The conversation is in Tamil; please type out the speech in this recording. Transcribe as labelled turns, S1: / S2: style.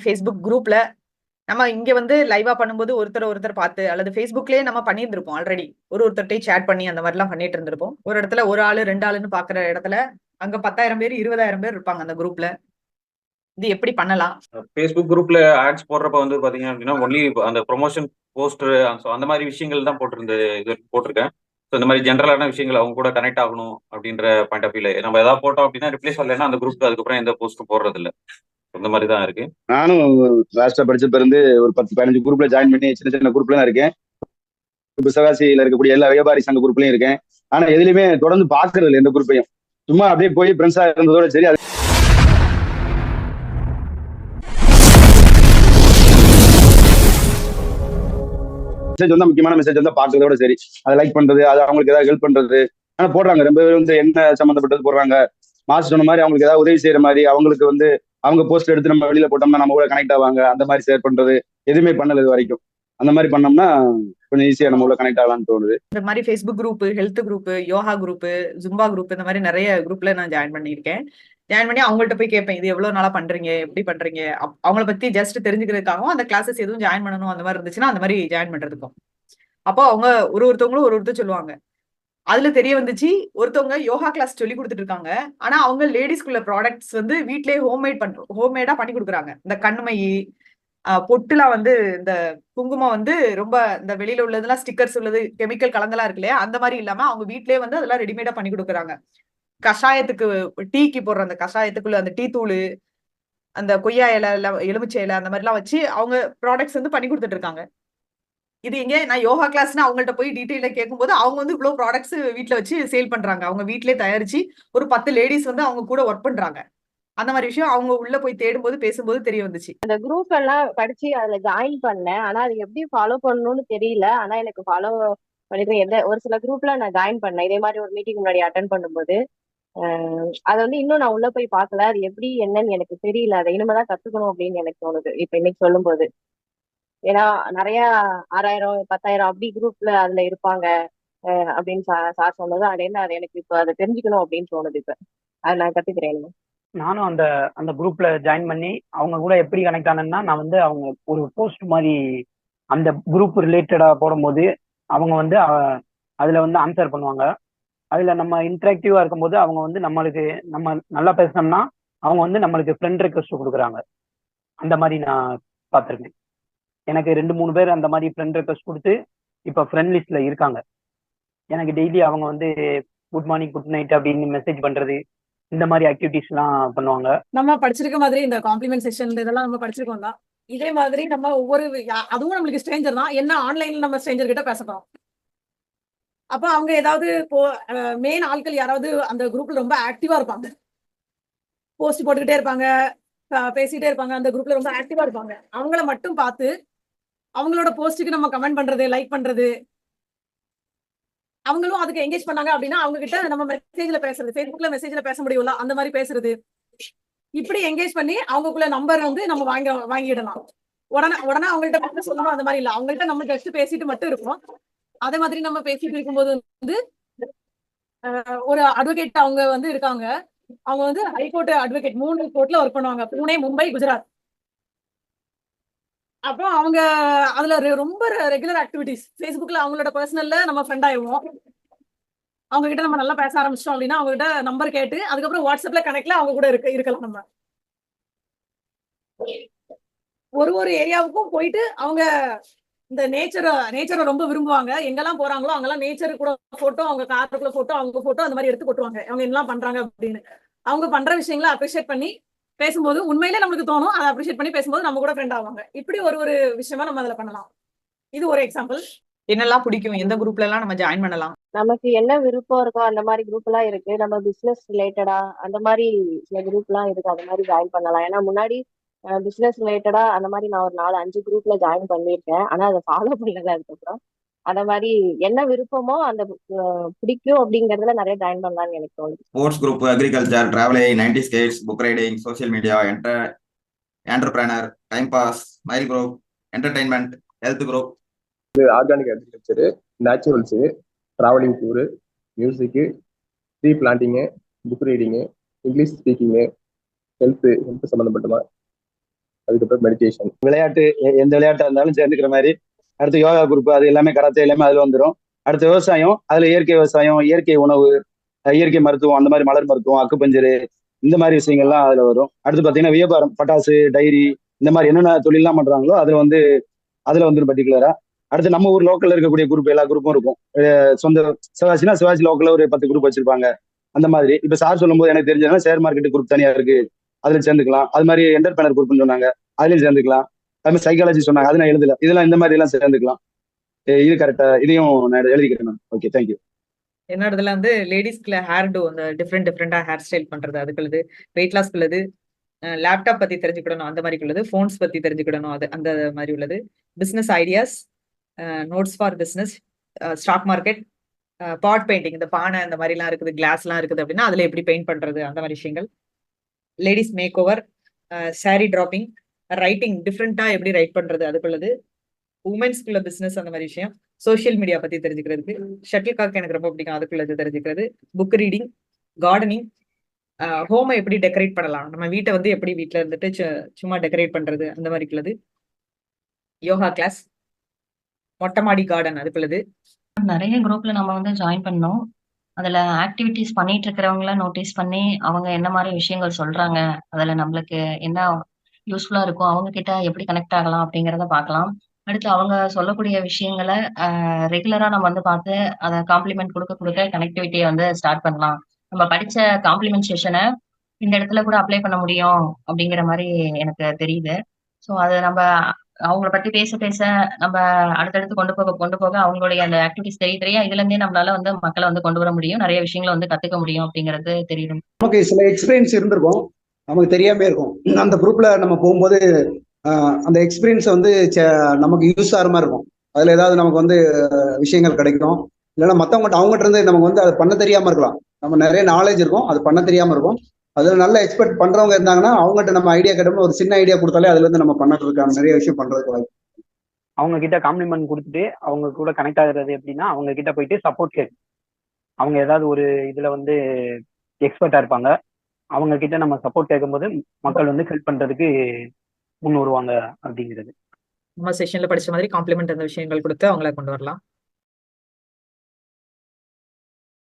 S1: Facebook குரூப்ல நம்ம இங்க வந்து லைவா பண்ணும்போது ஒருத்தர் பார்த்து அல்லது Facebookலயே நம்ம பண்ணியிருந்திருப்போம் ஆல்ரெடி. ஒருத்தர்ட்டயும் சேட் பண்ணி அந்த மாரிலாம் பண்ணிட்டு இருந்திருப்போம். ஒரு இடத்துல 1 ஆளு 2 ஆளுன்னு பாக்குற இடத்துல அங்க 10,000 பேர் 20,000 பேர் இருப்பாங்க அந்த குரூப்ல. இது எப்படி பண்ணலாம்?
S2: Facebook குரூப்ல ஆட்ஸ் போடுறப்ப வந்து பாத்தீங்க அப்படின்னா ஒன்லி அந்த ப்ரொமோஷன் போஸ்டர் அந்த மாதிரி விஷயங்கள் தான் இது போட்டிருக்கேன். ஸோ இந்த மாதிரி ஜென்ரலான விஷயங்கள் அவங்க கூட கனெக்ட் ஆகணும் அப்படின்ற பாயிண்ட் ஆஃப் வியூல நம்ம ஏதாவது போட்டோம் அப்படின்னா ரிப்ளேஸ் வரலைன்னா அந்த குரூப்க்கு அதுக்கப்புறம் எந்த போஸ்ட்டும் போடுறது இல்லை. இந்த மாதிரி தான் இருக்கு.
S3: நானும் லாஸ்டா படிச்சப்ப இருந்து ஒரு 10-15 குரூப்ல ஜாயின் பண்ணி சின்ன சின்ன குரூப்ல தான் இருக்கேன். சிவகாசியில இருக்கக்கூடிய எல்லா வியாபாரி சங்க குரூப்லயும் இருக்கேன். ஆனா எதுலையுமே தொடர்ந்து பாக்குறது இல்லை எந்த குரூப்பையும். சும்மா அப்படியே போய் ஃப்ரெண்ட்ஸா இருந்ததோட சரி. மெசேஜ் வந்தா முக்கியமான மெசேஜ் வந்தா பாக்குறதோட சரி. அதை லைக் பண்றது, அது அவங்களுக்கு ஏதாவது ஹெல்ப் பண்றது. ஆனா போடுறாங்க ரொம்ப பேர் வந்து என்ன சம்பந்தப்பட்டது போடுறாங்க. மாஸ்டர் சொன்ன மாதிரி அவங்களுக்கு ஏதாவது உதவி செய்யற மாதிரி அவங்களுக்கு வந்து அவங்க போஸ்ட் எடுத்து நம்ம வெளியில போட்டோம்னா நம்ம கூட கனெக்ட் ஆவாங்க. அந்த மாதிரி ஷேர் பண்றது எதுவுமே பண்ணல இது வரைக்கும். அந்த மாதிரி பண்ணோம்னா கொஞ்சம் ஈஸியா நம்ம உள்ள கனெக்ட் ஆகலாம்னு தோணுது.
S1: இந்த மாதிரி Facebook group, health group, yoga group, Zumba group இந்த மாதிரி நிறைய குரூப்ல நான் ஜாயின் பண்ணியிருக்கேன். ஜாயின் பண்ணி அவங்கள்ட்ட போய் கேட்பேன், இது எவ்வளவு நாளா பண்றீங்க, எப்படி பண்றீங்க, அவங்கள பத்தி ஜஸ்ட் தெரிஞ்சுக்கிறதுக்காகவும் அந்த கிளாஸஸ் எதுவும் ஜாயின் பண்ணணும் அந்த மாதிரி இருந்துச்சுன்னா அந்த மாதிரி ஜாயின் பண்றதுக்கும். அப்போ அவங்க ஒருத்தவங்களும் ஒருத்தர் சொல்லுவாங்க. அதுல தெரிய வந்துச்சு, ஒருத்தவங்க யோகா கிளாஸ் சொல்லி கொடுத்துட்டு இருக்காங்க. ஆனா அவங்க லேடிஸ்குள்ள ப்ராடக்ட்ஸ் வந்து வீட்லயே ஹோம்மேடா பண்ணி கொடுக்குறாங்க. இந்த கண்மை, பொட்டுலாம் வந்து இந்த குங்குமம் வந்து ரொம்ப இந்த வெளியில உள்ளதெல்லாம் ஸ்டிக்கர்ஸ் உள்ளது கெமிக்கல் கலந்தெல்லாம் இருக்கு இல்லையா, அந்த மாதிரி இல்லாம அவங்க வீட்லயே வந்து அதெல்லாம் ரெடிமேடா பண்ணி கொடுக்குறாங்க. கஷாயத்துக்கு டீக்கு போடுற அந்த கஷாயத்துக்குள்ள அந்த டீ தூள், அந்த கொய்யா இலை, எலுமிச்சை இலை அந்த மாதிரி எல்லாம் வச்சு அவங்க ப்ராடக்ட்ஸ் வந்து பண்ணி கொடுத்துட்டு இருக்காங்க. இது எங்க நான் யோகா கிளாஸ்னு அவங்கள்ட்ட போய் டீடைலா கேட்கும்போது அவங்க வந்து இவ்வளவு ப்ராடக்ட்ஸ் வீட்ல வச்சு சேல் பண்றாங்க. அவங்க வீட்லயே தயாரிச்சு ஒரு 10 லேடிஸ் வந்து அவங்க கூட ஒர்க் பண்றாங்க. அந்த மாதிரி விஷயம் அவங்க உள்ள போய் தேடும்போது பேசும்போது தெரிய வந்துச்சு.
S4: அந்த குரூப் எல்லாம் படிச்சு அதுல ஜாயின் பண்ணேன். ஆனா அது எப்படி ஃபாலோ பண்ணணும்னு தெரியல. ஆனா எனக்கு ஃபாலோ பண்ணிட்டு ஒரு சில குரூப்ல நான் ஜாயின் பண்ணேன். இதே மாதிரி ஒரு மீட்டிங் முன்னாடி அட்டன் பண்ணும்போது அதை வந்து இன்னும் நான் உள்ள போய் பார்க்கல. அது எப்படி என்னன்னு எனக்கு தெரியல. அதை இனிமேதான் கத்துக்கணும் அப்படின்னு எனக்கு தோணுது இப்ப இன்னைக்கு சொல்லும் போது. ஏன்னா நிறைய 6,000 10,000 அப்படி குரூப்ல அதுல இருப்பாங்க அப்படின்னு சார் சொன்னது. அது எனக்கு இப்ப அதை தெரிஞ்சுக்கணும் அப்படின்னு தோணுது. இப்ப அதை நான் கத்துக்கிறேன்.
S5: நானும் அந்த அந்த குரூப்ல ஜாயின் பண்ணி அவங்க கூட எப்படி கனெக்ட் ஆனேன்னா, நான் வந்து அவங்க ஒரு போஸ்ட் மாதிரி அந்த குரூப் ரிலேட்டடா போடும்போது அவங்க வந்து அதுல வந்து ஆன்சர் பண்ணுவாங்க. அதுல நம்ம இன்டராக்டிவா இருக்கும்போது அவங்க வந்து நம்ம நல்லா பேசினோம்னா அவங்க வந்து நம்மளுக்கு ஃப்ரெண்ட் ரெக்வஸ்ட் கொடுக்குறாங்க. அந்த மாதிரி நான் பார்த்துருக்கேன். எனக்கு 2-3 பேர் அந்த மாதிரி ஃப்ரெண்ட் ரெக்வஸ்ட் கொடுத்து இப்போ ஃப்ரெண்ட் லிஸ்ட்ல இருக்காங்க. எனக்கு டெய்லி அவங்க வந்து குட் மார்னிங் குட் நைட் அப்படின்னு மெசேஜ் பண்றது, இந்த மாதிரி ஆக்டிவிட்டிஸ் எல்லாம் பண்ணுவாங்க.
S6: நம்ம படிச்சிருக்க மாதிரி இந்த காம்ப்ளிமெண்ட் செஷன் இதெல்லாம் நம்ம படிச்சிருக்கோம் தான். இதே மாதிரி நம்ம ஒவ்வொரு அதுவும் நம்மளுக்கு ஸ்ட்ரேஞ்சர் தான். என்ன ஆன்லைன்ல நம்ம ஸ்ட்ரேஞ்சர் கிட்ட பேசப்போம். அப்ப அவங்க ஏதாவது மெயின் ஆட்கள் யாராவது அந்த குரூப்ல ரொம்ப ஆக்டிவா இருப்பாங்க, போஸ்ட் போட்டுக்கிட்டே இருப்பாங்க, பேசிட்டே இருப்பாங்க, அந்த குரூப்ல ரொம்ப ஆக்டிவா இருப்பாங்க. அவங்கள மட்டும் பார்த்து அவங்களோட போஸ்ட்டுக்கு நம்ம கமெண்ட் பண்றது, லைக் பண்றது, அவங்களும் அதுக்கு எங்கேஜ் பண்ணாங்க அப்படின்னா அவங்க கிட்ட நம்ம மெசேஜ்ல பேசுறது, Facebookல மெசேஜ்ல பேச முடியும்ல, அந்த மாதிரி பேசுறது. இப்படி எங்கேஜ் பண்ணி அவங்களுக்குள்ள நம்பர் வந்து நம்ம வாங்கிடலாம். உடனே அவங்கள்ட்ட பார்த்து சொல்லணும் அந்த மாதிரி இல்ல. அவங்கள்ட்ட நம்ம ஜஸ்ட் பேசிட்டு மட்டும் இருக்கோம். அதே மாதிரி நம்ம பேசிட்டு இருக்கும்போது வந்து ஒரு அட்வொகேட் அவங்க வந்து இருக்காங்க. அவங்க வந்து ஹைகோர்ட் அட்வொகேட் 3 கோர்ட்ல ஒர்க் பண்ணுவாங்க. புனே, மும்பை, குஜராத். அப்புறம் அவங்க அதுல ரொம்ப ரெகுலர் ஆக்டிவிட்டிஸ். Facebookல அவங்களோட பர்சனல்ல நம்ம ஃப்ரெண்ட் ஆயிடுவோம். அவங்க கிட்ட நம்ம நல்லா பேச ஆரம்பிச்சிட்டோம் அப்படின்னா அவங்க கிட்ட நம்பர் கேட்டு அதுக்கப்புறம் வாட்ஸ்அப்ல கனெக்ட்ல அவங்க கூட இருக்கலாம். நம்ம ஒரு ஏரியாவுக்கும் போயிட்டு அவங்க இந்த நேச்சரை ரொம்ப விரும்புவாங்க. எங்கெல்லாம் போறாங்களோ அங்கெல்லாம் நேச்சர் கூட போட்டோ, அவங்க காருக்குள்ள போட்டோ, அவங்க போட்டோ அந்த மாதிரி எடுத்து போட்டுவாங்க. அவங்க என்னெல்லாம் பண்றாங்க அப்படின்னு அவங்க பண்ற விஷயங்களை அப்ரிஷியேட் பண்ணி பேசும்போது உண்மையிலே நம்மளுக்கு தோணும். அதை அப்ரிஷியேட் பண்ணி பேசும்போது நம்ம கூட ஃப்ரெண்ட் ஆவாங்க. இப்படி ஒரு விஷயமா நம்ம அதுல பண்ணலாம். இது ஒரு எக்ஸாம்பிள்.
S1: என்னெல்லாம் பிடிக்கும், எந்த குரூப்ல எல்லாம் நம்ம ஜாயின் பண்ணலாம்,
S4: நமக்கு என்ன விருப்பம் இருக்கோ அந்த மாதிரி குரூப் எல்லாம் இருக்கு. நம்ம பிசினஸ் ரிலேட்டடா அந்த மாதிரி சில குரூப் எல்லாம் இருக்கு. அந்த மாதிரி ஜாயின் பண்ணலாம். ஏன்னா முன்னாடி பிசினஸ் ரிலேட்டடா அந்த மாதிரி நான் ஒரு 4-5 குரூப்ல ஜாயின் பண்ணியிருக்கேன். ஆனா அதை ஃபாலோ பண்ணல. அதுக்கப்புறம் அந்த மாதிரி என்ன விருப்பமோ அந்த பிடிக்கும் அப்படிங்கறதுல நிறைய ஜாயின் பண்ணலாம்னு எனக்கு தோணுது.
S7: Sports group, agriculture, travelling, 90s kids, book riding, social media, entrepreneur, time pass, smile group, entertainment, health group,
S8: organic agriculture, naturals, travelling tour, music, tree planting, book reading, English speaking, health சம்மந்தப்பட்டமா அதுக்கப்புறம் மெடிடேஷன்.
S3: விளையாட்டு எந்த விளையாட்டா இருந்தாலும் சேர்ந்துக்கிற மாதிரி. அடுத்து யோகா குரூப், அது எல்லாமே கராத்தே எல்லாமே அதுல வந்துடும். அடுத்து விவசாயம், அதுல இயற்கை விவசாயம், இயற்கை உணவு, இயற்கை மருத்துவம், அந்த மாதிரி மலர் மருத்துவம், அக்குப்பஞ்சரு, இந்த மாதிரி விஷயங்கள்லாம் அதுல வரும். அடுத்து பாத்தீங்கன்னா வியாபாரம், பட்டாசு, டைரி, இந்த மாதிரி என்னென்ன தொழிலாம் பண்றாங்களோ அதுல வந்து பர்டிகுலரா. அடுத்து நம்ம ஊர் லோக்கல்ல இருக்கக்கூடிய குரூப், எல்லா குரூப்பும் இருக்கும். சொந்த சிவாஜினா சிவாஜி லோக்கல்ல ஒரு 10 குரூப் வச்சிருப்பாங்க. அந்த மாதிரி இப்ப சார் சொல்லும்போது எனக்கு தெரிஞ்சதுன்னா ஷேர் மார்க்கெட் குரூப் தனியா இருக்கு, அதுல சேர்ந்துக்கலாம். அது மாதிரி என்டர்பிரனர் குரூப்னு சொன்னாங்க, அதுலயும் சேர்ந்துக்கலாம். அது மாதிரி சைக்காலஜி சொன்னாங்க, அது நான் எழுதல. இதெல்லாம் இந்த மாதிரி எல்லாம் சேர்ந்துக்கலாம். இது கரெக்டா, இதையும் நான் எழுதிக்கிறேன் நான். Okay, thank you.
S1: என்னோடதுல வந்து லேடிஸ்க்குள்ள ஹேர் டூ, அந்த டிஃப்ரெண்டா ஹேர் ஸ்டைல் பண்றது அதுக்குள்ளது, வெயிட் லாஸ்க்குள்ளது, லேப்டாப் பத்தி தெரிஞ்சுக்கிடணும் அந்த மாதிரி உள்ளது, ஃபோன்ஸ் பத்தி தெரிஞ்சுக்கிடணும் அது அந்த மாதிரி உள்ளது, business ideas, notes for business, stock market, pot painting, இந்த பானை அந்த மாதிரிலாம் இருக்குது, கிளாஸ்லாம் இருக்குது அப்படின்னா அதுல எப்படி பெயிண்ட் பண்றது அந்த மாதிரி விஷயங்கள், ladies makeover, sari draping, writing டிஃப்ரெண்டா எப்படி ரைட் பண்றது அதுக்குள்ளது, உமன்ஸ்குள்ள பிசினஸ் அந்த மாதிரி விஷயம், சோஷியல் மீடியா பத்தி தெரிஞ்சுக்கிறதுக்கு, ஷட்டில் காக் எனக்கு ரொம்ப பிடிக்கும் அதுக்குள்ளது தெரிஞ்சுக்கிறது, புக் ரீடிங், கார்டனிங், ஹோமை எப்படி டெக்கரேட் பண்ணலாம், நம்ம வீட்டை வந்து எப்படி வீட்டுல இருந்துட்டு சும்மா டெக்கரேட் பண்றது அந்த மாதிரி உள்ளது, யோகா கிளாஸ், மொட்டை மாடி கார்டன் அதுக்குள்ளது.
S9: நிறைய குரூப்ல நம்ம வந்து ஜாயின் பண்ணோம். அதுல ஆக்டிவிட்டிஸ் பண்ணிட்டு இருக்கிறவங்கள நோட்டீஸ் பண்ணி அவங்க என்ன மாதிரி விஷயங்கள் சொல்றாங்க, அதுல நம்மளுக்கு என்ன யூஸ்ஃபுல்லா இருக்கும், அவங்க கிட்ட எப்படி கனெக்ட் ஆகலாம் அப்படிங்கிறத பார்க்கலாம். அடுத்து அவங்க சொல்லக்கூடிய விஷயங்களை ரெகுலரா நம்ம வந்து பார்த்து அதை காம்ப்ளிமெண்ட் கொடுக்க கொடுக்க கனெக்டிவிட்டியை வந்து ஸ்டார்ட் பண்ணலாம். நம்ம படிச்ச காம்ப்ளிமெண்ட் செஷனை இந்த இடத்துல கூட அப்ளை பண்ண முடியும் அப்படிங்கிற மாதிரி எனக்கு தெரியுது. ஸோ அதை நம்ம அவங்கள பத்தி பேச பேச நம்ம அடுத்தடுத்து கொண்டு போக அவங்களுடைய அந்த ஆக்டிவிட்டிஸ் தெரிய இதுல இருந்தே நம்மளால வந்து மக்களை வந்து கொண்டு வர முடியும், நிறைய விஷயங்களை வந்து கத்துக்க முடியும் அப்படிங்கிறது தெரியும்.
S10: நமக்கு சில எக்ஸ்பீரியன்ஸ் இருந்திருக்கும், நமக்கு தெரியாம இருக்கும். அந்த குரூப்ல நம்ம போகும்போது அந்த எக்ஸ்பீரியன்ஸ் வந்து நமக்கு யூஸ் ஆகிற மாதிரி இருக்கும். அதுல ஏதாவது நமக்கு வந்து விஷயங்கள் கிடைக்கும். இல்லைன்னா மற்றவங்ககிட்ட அவங்ககிட்ட இருந்து நமக்கு வந்து அதை பண்ண தெரியாம இருக்கலாம். நம்ம நிறைய நாலேஜ் இருக்கும், அது பண்ண தெரியாம இருக்கும். அதுல நல்ல எக்ஸ்பெக்ட் பண்றவங்க இருந்தாங்கன்னா அவங்ககிட்ட நம்ம ஐடியா கேட்டோம்னா ஒரு சின்ன ஐடியா கொடுத்தாலே அதுல இருந்து நம்ம பண்ணுறதுக்கான நிறைய விஷயம் பண்றதுக்கு வாய்ப்பு.
S5: அவங்க கிட்ட காம்ப்ளிமெண்ட் கொடுத்துட்டு அவங்க கூட கனெக்ட் ஆகுறது எப்படின்னா, அவங்க கிட்ட போயிட்டு சப்போர்ட் கேட்கும். அவங்க ஏதாவது ஒரு இதுல வந்து எக்ஸ்பர்ட்டா இருப்பாங்க, அவங்க கிட்ட நம்ம சப்போர்ட் கேட்கும்போது மக்கள் வந்து ஹெல்ப் பண்றதுக்கு முன் வருவாங்க அப்படிங்கிறது.
S1: நம்ம செஷன்ல படிச்ச மாதிரி காம்ப்ளிமெண்ட் அந்த விஷயங்கள் கொடுத்து அவங்கள கொண்டு வரலாம்.